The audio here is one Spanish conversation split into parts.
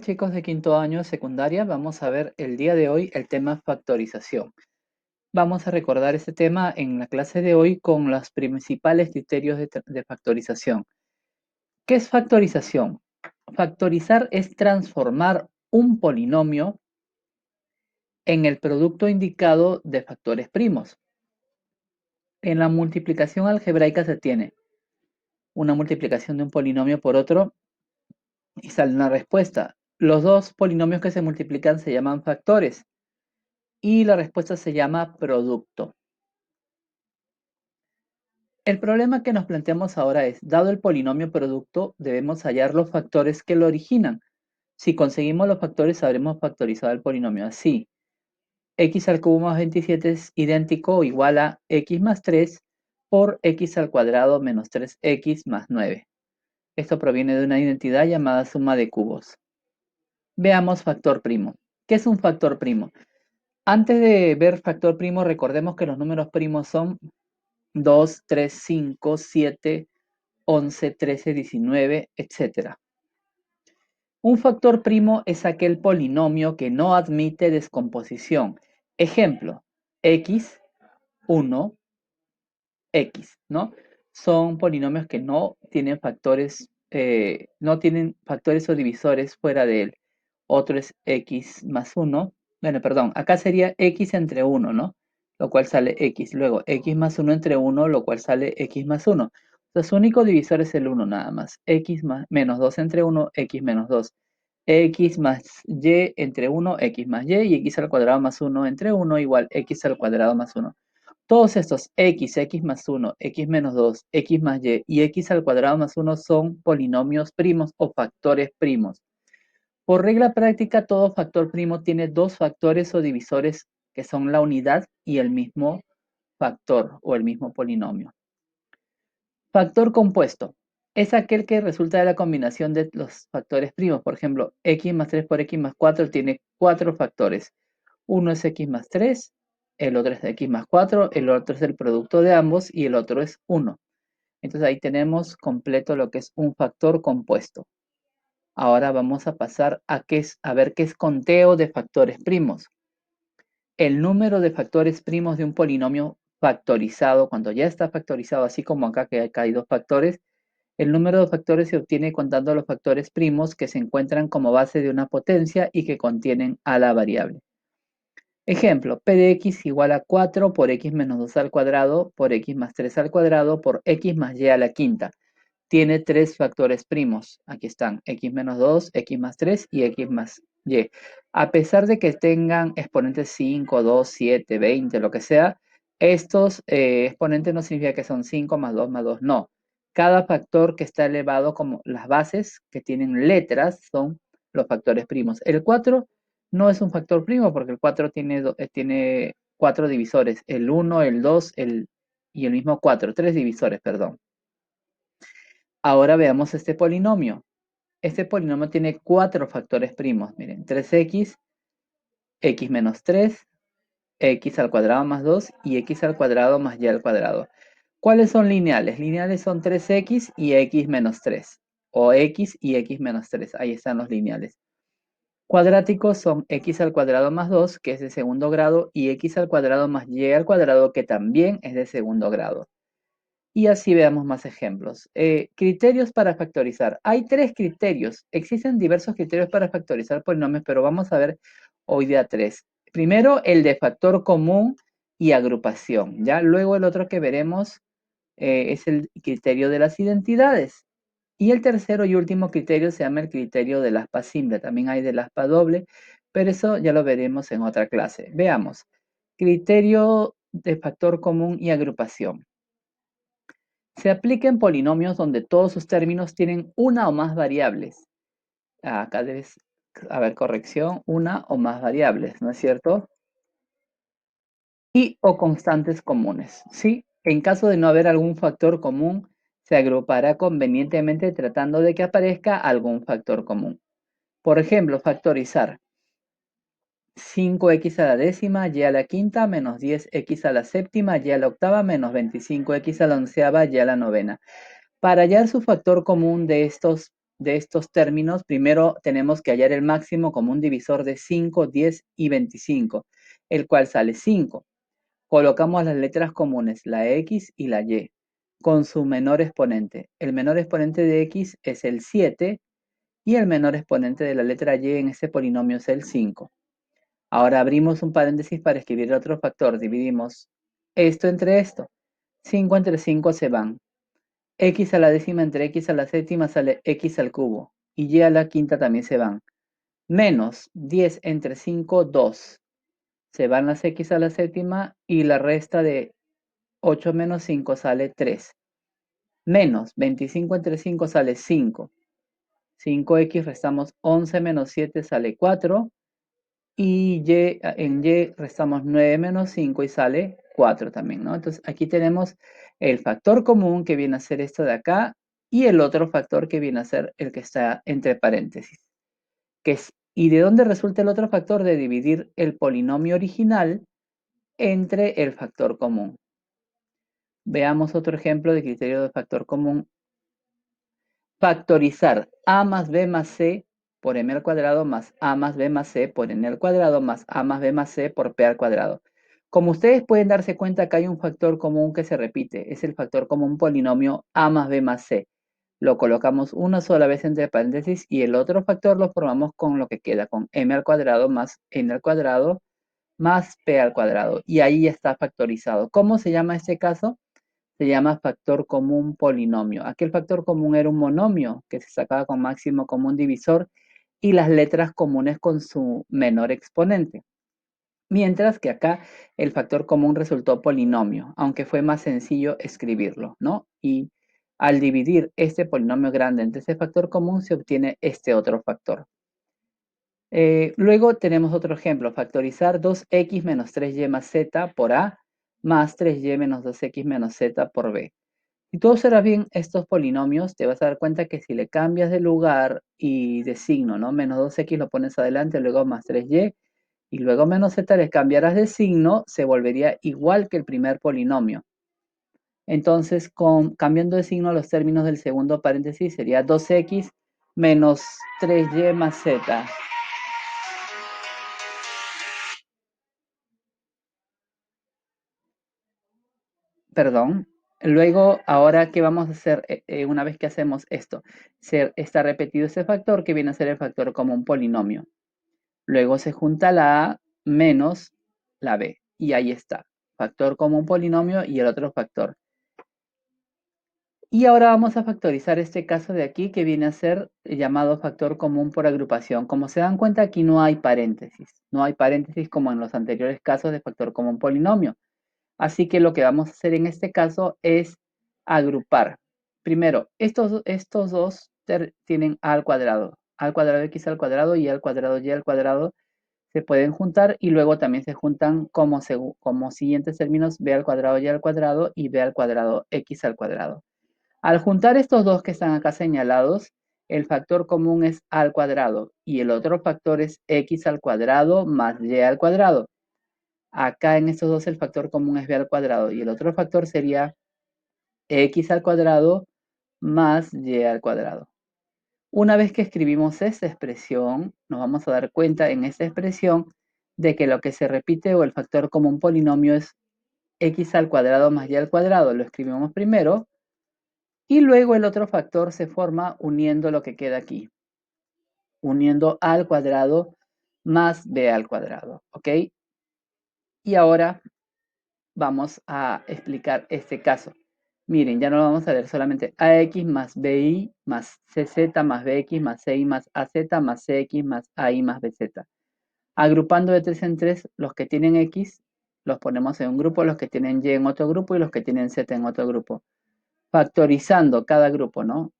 Chicos de quinto año secundaria, vamos a ver el día de hoy el tema factorización. Vamos a recordar este tema en la clase de hoy con los principales criterios de factorización. ¿Qué es factorización? Factorizar es transformar un polinomio en el producto indicado de factores primos. En la multiplicación algebraica se tiene una multiplicación de un polinomio por otro y sale una respuesta. Los dos polinomios que se multiplican se llaman factores y la respuesta se llama producto. El problema que nos planteamos ahora es, dado el polinomio producto, debemos hallar los factores que lo originan. Si conseguimos los factores, habremos factorizado el polinomio así. X al cubo más 27 es idéntico o igual a X más 3 por X al cuadrado menos 3X más 9. Esto proviene de una identidad llamada suma de cubos. Veamos factor primo. ¿Qué es un factor primo? Antes de ver factor primo, recordemos que los números primos son 2, 3, 5, 7, 11, 13, 19, etc. Un factor primo es aquel polinomio que no admite descomposición. Ejemplo, x, 1, x, ¿no? Son polinomios que no tienen factores o divisores fuera de él. Otro es x más 1. Bueno, perdón, acá sería x entre 1, ¿no? Lo cual sale x. Luego x más 1 entre 1, lo cual sale x más 1. Entonces, su único divisor es el 1 nada más. X más menos 2 entre 1, x menos 2. X más y entre 1, x más y x al cuadrado más 1 entre 1 igual x al cuadrado más 1. Todos estos x más 1, x menos 2, x más y x al cuadrado más 1 son polinomios primos o factores primos. Por regla práctica, todo factor primo tiene dos factores o divisores que son la unidad y el mismo factor o el mismo polinomio. Factor compuesto es aquel que resulta de la combinación de los factores primos. Por ejemplo, x más 3 por x más 4 tiene 4 factores. Uno es x más 3, el otro es x más 4, el otro es el producto de ambos y el otro es 1. Entonces ahí tenemos completo lo que es un factor compuesto. Ahora vamos a pasar a ver qué es conteo de factores primos. El número de factores primos de un polinomio factorizado, cuando ya está factorizado, así como acá que hay dos factores, el número de factores se obtiene contando los factores primos que se encuentran como base de una potencia y que contienen a la variable. Ejemplo, p de x igual a 4 por x menos 2 al cuadrado por x más 3 al cuadrado por x más y a la quinta. Tiene tres factores primos. Aquí están, x menos 2, x más 3 y x más y. A pesar de que tengan exponentes 5, 2, 7, 20, lo que sea, estos exponentes no significa que son 5 más 2 más 2, no. Cada factor que está elevado como las bases que tienen letras son los factores primos. El 4 no es un factor primo porque el 4 tiene 4 divisores, el 1, el 2 y el mismo 4, 3 divisores, perdón. Ahora veamos este polinomio. Este polinomio tiene 4 factores primos. Miren, 3x, x menos 3, x al cuadrado más 2 y x al cuadrado más y al cuadrado. ¿Cuáles son lineales? Lineales son 3x y x menos 3. O x y x menos 3. Ahí están los lineales. Cuadráticos son x al cuadrado más 2, que es de segundo grado, y x al cuadrado más y al cuadrado, que también es de segundo grado. Y así veamos más ejemplos. Criterios para factorizar. Hay 3 criterios. Existen diversos criterios para factorizar polinomios, pero vamos a ver hoy día 3. Primero, el de factor común y agrupación. ¿Ya? Luego el otro que veremos es el criterio de las identidades. Y el tercero y último criterio se llama el criterio del aspa simple. También hay del aspa doble, pero eso ya lo veremos en otra clase. Veamos. Criterio de factor común y agrupación. Se aplica en polinomios donde todos sus términos tienen una o más variables. Acá debes haber corrección, una o más variables, ¿no es cierto? Y o constantes comunes, ¿sí? En caso de no haber algún factor común, se agrupará convenientemente tratando de que aparezca algún factor común. Por ejemplo, factorizar 5x a la décima, y a la quinta, menos 10x a la séptima, y a la octava, menos 25x a la onceava, y a la novena. Para hallar su factor común de estos de estos términos, primero tenemos que hallar el máximo común divisor de 5, 10 y 25, el cual sale 5. Colocamos las letras comunes, la X y la Y, con su menor exponente. El menor exponente de X es el 7 y el menor exponente de la letra Y en este polinomio es el 5. Ahora abrimos un paréntesis para escribir otro factor. Dividimos esto entre esto. 5 entre 5 se van. X a la décima entre X a la séptima sale X al cubo. Y Y a la quinta también se van. Menos 10 entre 5, 2. Se van las X a la séptima y la resta de 8 menos 5 sale 3. Menos 25 entre 5 sale 5. 5x restamos 11 menos 7 sale 4. Y en Y restamos 9 menos 5 y sale 4 también, ¿no? Entonces aquí tenemos el factor común que viene a ser esto de acá y el otro factor que viene a ser el que está entre paréntesis. ¿Y de dónde resulta el otro factor? De dividir el polinomio original entre el factor común. Veamos otro ejemplo de criterio de factor común. Factorizar a más b más c por m al cuadrado más a más b más c por n al cuadrado más a más b más c por p al cuadrado. Como ustedes pueden darse cuenta, acá hay un factor común que se repite. Es el factor común polinomio a más b más c. Lo colocamos una sola vez entre paréntesis y el otro factor lo formamos con lo que queda, con m al cuadrado más n al cuadrado más p al cuadrado. Y ahí ya está factorizado. ¿Cómo se llama este caso? Se llama factor común polinomio. Aquel factor común era un monomio que se sacaba con máximo común divisor y las letras comunes con su menor exponente. Mientras que acá el factor común resultó polinomio, aunque fue más sencillo escribirlo, ¿no? Y al dividir este polinomio grande entre ese factor común se obtiene este otro factor. Luego tenemos otro ejemplo, factorizar 2x menos 3y más z por a más 3y menos 2x menos z por b. Si tú observas bien estos polinomios, te vas a dar cuenta que si le cambias de lugar y de signo, ¿no? Menos 2x lo pones adelante, luego más 3y, y luego menos z le cambiarás de signo, se volvería igual que el primer polinomio. Entonces, cambiando de signo los términos del segundo paréntesis, sería 2x menos 3y más z. Perdón. Luego, ahora, ¿qué vamos a hacer una vez que hacemos esto? Está repetido ese factor que viene a ser el factor como un polinomio. Luego se junta la A menos la B. Y ahí está. Factor como un polinomio y el otro factor. Y ahora vamos a factorizar este caso de aquí que viene a ser llamado factor común por agrupación. Como se dan cuenta, aquí no hay paréntesis. No hay paréntesis como en los anteriores casos de factor común polinomio. Así que lo que vamos a hacer en este caso es agrupar. Primero, estos dos tienen a al cuadrado x al cuadrado y al cuadrado y al cuadrado se pueden juntar y luego también se juntan como siguientes términos b al cuadrado y al cuadrado y b al cuadrado x al cuadrado. Al juntar estos dos que están acá señalados, el factor común es a al cuadrado y el otro factor es x al cuadrado más y al cuadrado. Acá en estos dos el factor común es b al cuadrado y el otro factor sería x al cuadrado más y al cuadrado. Una vez que escribimos esta expresión, nos vamos a dar cuenta en esta expresión de que lo que se repite o el factor común polinomio es x al cuadrado más y al cuadrado. Lo escribimos primero y luego el otro factor se forma uniendo lo que queda aquí. Uniendo a al cuadrado más b al cuadrado, ¿ok? Y ahora vamos a explicar este caso. Miren, ya no lo vamos a ver solamente ax más bi más cz más bx más ci más az más cx más ai más bz. Agrupando de 3 en 3, los que tienen x los ponemos en un grupo, los que tienen y en otro grupo y los que tienen z en otro grupo. Factorizando cada grupo, ¿no?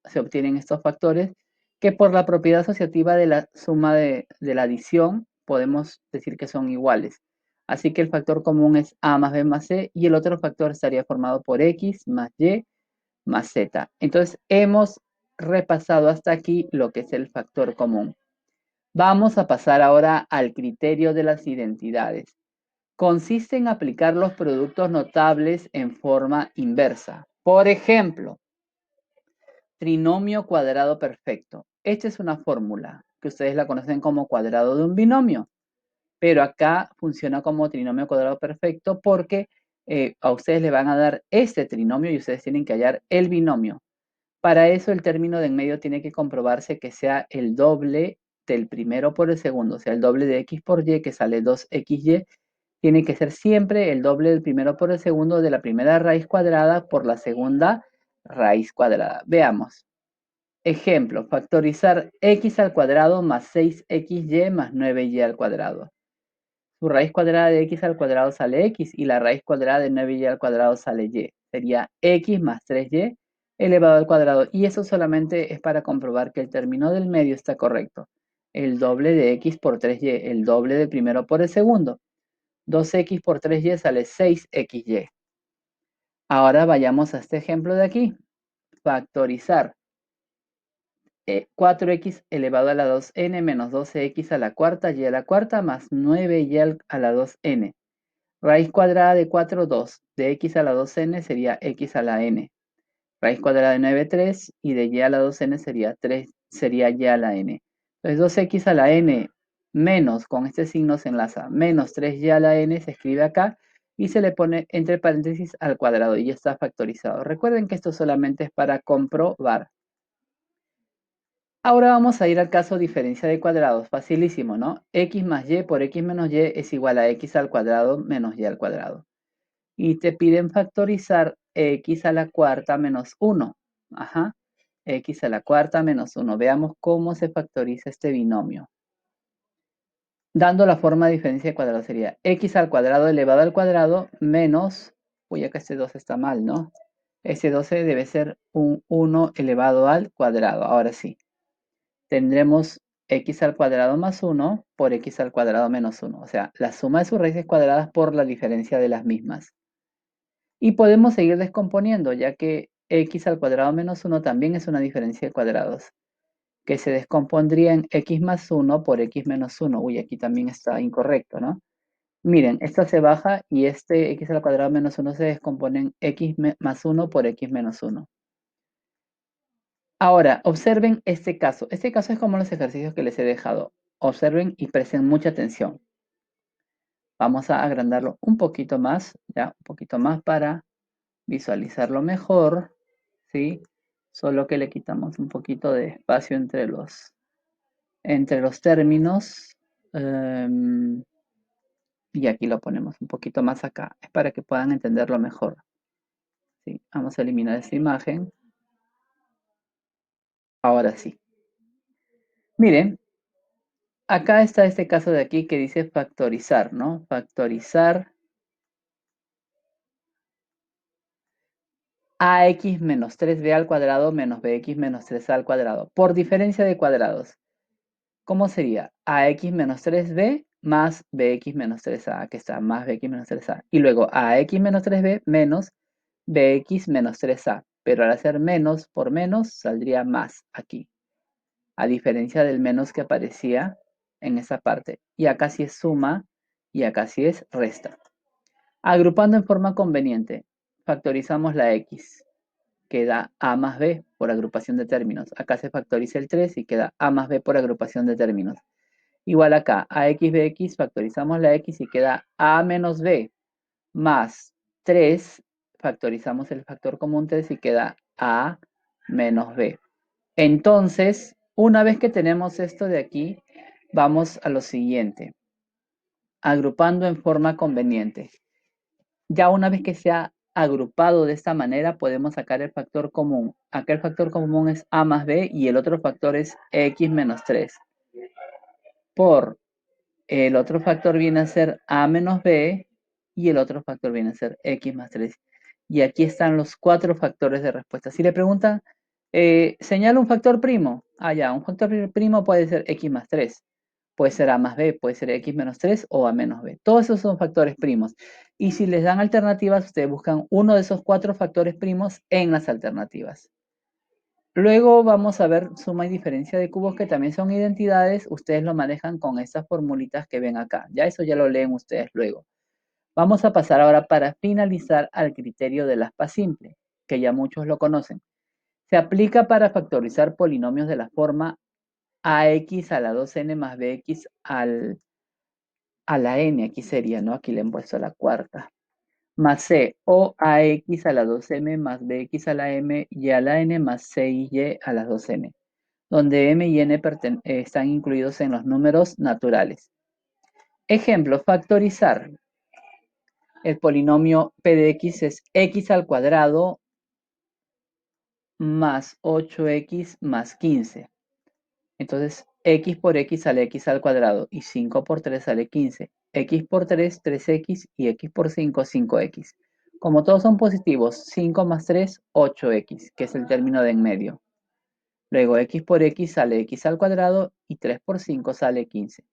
Se obtienen estos factores que por la propiedad asociativa de la suma de la adición podemos decir que son iguales. Así que el factor común es a más b más c y el otro factor estaría formado por x más y más z. Entonces hemos repasado hasta aquí lo que es el factor común. Vamos a pasar ahora al criterio de las identidades. Consiste en aplicar los productos notables en forma inversa. Por ejemplo, trinomio cuadrado perfecto. Esta es una fórmula que ustedes la conocen como cuadrado de un binomio, pero acá funciona como trinomio cuadrado perfecto porque a ustedes le van a dar este trinomio y ustedes tienen que hallar el binomio. Para eso el término de en medio tiene que comprobarse que sea el doble del primero por el segundo, o sea, el doble de x por y, que sale 2xy, tiene que ser siempre el doble del primero por el segundo de la primera raíz cuadrada por la segunda raíz cuadrada. Veamos. Ejemplo, factorizar x al cuadrado más 6xy más 9y al cuadrado. Su raíz cuadrada de x al cuadrado sale x y la raíz cuadrada de 9y al cuadrado sale y. Sería x más 3y elevado al cuadrado. Y eso solamente es para comprobar que el término del medio está correcto. El doble de x por 3y, el doble del primero por el segundo. 2x por 3y sale 6xy. Ahora vayamos a este ejemplo de aquí. Factorizar 4x elevado a la 2n menos 12x a la cuarta y a la cuarta más 9y a la 2n. Raíz cuadrada de 4, 2. De x a la 2n sería x a la n. Raíz cuadrada de 9, 3. Y de y a la 2n sería 3, sería y a la n. Entonces 2x a la n menos, con este signo se enlaza, menos 3y a la n se escribe acá y se le pone entre paréntesis al cuadrado y ya está factorizado. Recuerden que esto solamente es para comprobar. Ahora vamos a ir al caso diferencia de cuadrados. Facilísimo, ¿no? X más y por x menos y es igual a x al cuadrado menos y al cuadrado. Y te piden factorizar x a la cuarta menos 1. Ajá. X a la cuarta menos 1. Veamos cómo se factoriza este binomio. Dando la forma de diferencia de cuadrado sería x al cuadrado elevado al cuadrado menos, uy, acá este 2 está mal, ¿no? Ese 12 debe ser un 1 elevado al cuadrado. Ahora sí. Tendremos x al cuadrado más 1 por x al cuadrado menos 1. O sea, la suma de sus raíces cuadradas por la diferencia de las mismas. Y podemos seguir descomponiendo, ya que x al cuadrado menos 1 también es una diferencia de cuadrados, que se descompondría en x más 1 por x menos 1. Uy, aquí también está incorrecto, ¿no? Miren, esta se baja y este x al cuadrado menos 1 se descompone en x más 1 por x menos 1. Ahora, observen este caso. Este caso es como los ejercicios que les he dejado. Observen y presten mucha atención. Vamos a agrandarlo un poquito más, ya, un poquito más para visualizarlo mejor, ¿sí? Solo que le quitamos un poquito de espacio entre los términos. Y aquí lo ponemos un poquito más acá. Es para que puedan entenderlo mejor. ¿Sí? Vamos a eliminar esta imagen. Ahora sí. Miren, acá está este caso de aquí que dice factorizar, ¿no? Factorizar ax menos 3b al cuadrado menos bx menos 3a al cuadrado por diferencia de cuadrados. ¿Cómo sería? Ax menos 3b más bx menos 3a, que está más bx menos 3a. Y luego ax menos 3b menos bx menos 3a. Pero al hacer menos por menos saldría más aquí. A diferencia del menos que aparecía en esa parte. Y acá sí es suma y acá sí es resta. Agrupando en forma conveniente, factorizamos la x. Queda a más b por agrupación de términos. Acá se factoriza el 3 y queda a más b por agrupación de términos. Igual acá, ax bx, factorizamos la x y queda a menos b más 3, factorizamos el factor común 3 y queda a menos b. Entonces, una vez que tenemos esto de aquí, vamos a lo siguiente, agrupando en forma conveniente. Ya una vez que se ha agrupado de esta manera, podemos sacar el factor común. Acá el factor común es a más b y el otro factor es x menos 3. Por el otro factor viene a ser a menos b y el otro factor viene a ser x más 3. Y aquí están los 4 factores de respuesta. Si le preguntan, señala un factor primo. Ah, ya, un factor primo puede ser x más 3. Puede ser a más b, puede ser x menos 3 o a menos b. Todos esos son factores primos. Y si les dan alternativas, ustedes buscan uno de esos 4 factores primos en las alternativas. Luego vamos a ver suma y diferencia de cubos que también son identidades. Ustedes lo manejan con estas formulitas que ven acá. Ya eso ya lo leen ustedes luego. Vamos a pasar ahora para finalizar al criterio del aspa simple, que ya muchos lo conocen. Se aplica para factorizar polinomios de la forma ax a la 2n más bx a la n, aquí sería, ¿no? Aquí le he puesto la cuarta. Más c o ax a la 2m más bx a la m y a la n más c y a las 2n, donde m y n están incluidos en los números naturales. Ejemplo, factorizar. El polinomio p de x es x al cuadrado más 8x más 15. Entonces, x por x sale x al cuadrado y 5 por 3 sale 15. X por 3, 3x y x por 5, 5x. Como todos son positivos, 5 más 3, 8x, que es el término de en medio. Luego, x por x sale x al cuadrado y 3 por 5 sale 15.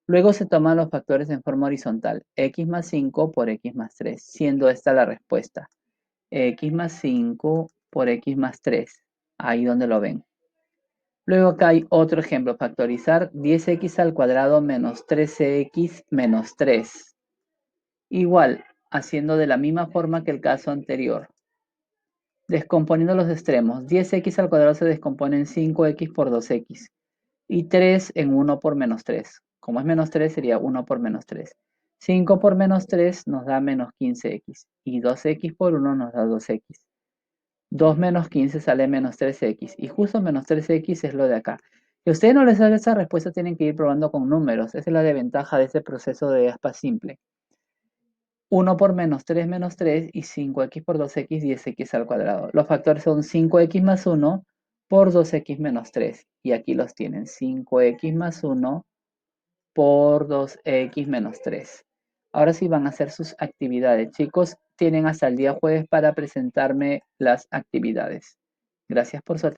Luego se toman los factores en forma horizontal, x más 5 por x más 3, siendo esta la respuesta. X más 5 por x más 3, ahí donde lo ven. Luego acá hay otro ejemplo, factorizar 10x al cuadrado menos 13x menos 3. Igual, haciendo de la misma forma que el caso anterior. Descomponiendo los extremos, 10x al cuadrado se descompone en 5x por 2x y 3 en 1 por menos 3. Como es menos 3 sería 1 por menos 3. 5 por menos 3 nos da menos 15x y 2x por 1 nos da 2x. 2 menos 15 sale menos 3x y justo menos 3x es lo de acá. Si a ustedes no les sale esa respuesta, tienen que ir probando con números. Esa es la desventaja de este proceso de aspa simple. 1 por menos 3 y 5x por 2x, 10x al cuadrado. Los factores son 5x más 1 por 2x menos 3. Y aquí los tienen, 5x más 1 por 2x menos 3. Ahora sí van a hacer sus actividades. Chicos, tienen hasta el día jueves para presentarme las actividades. Gracias por su atención.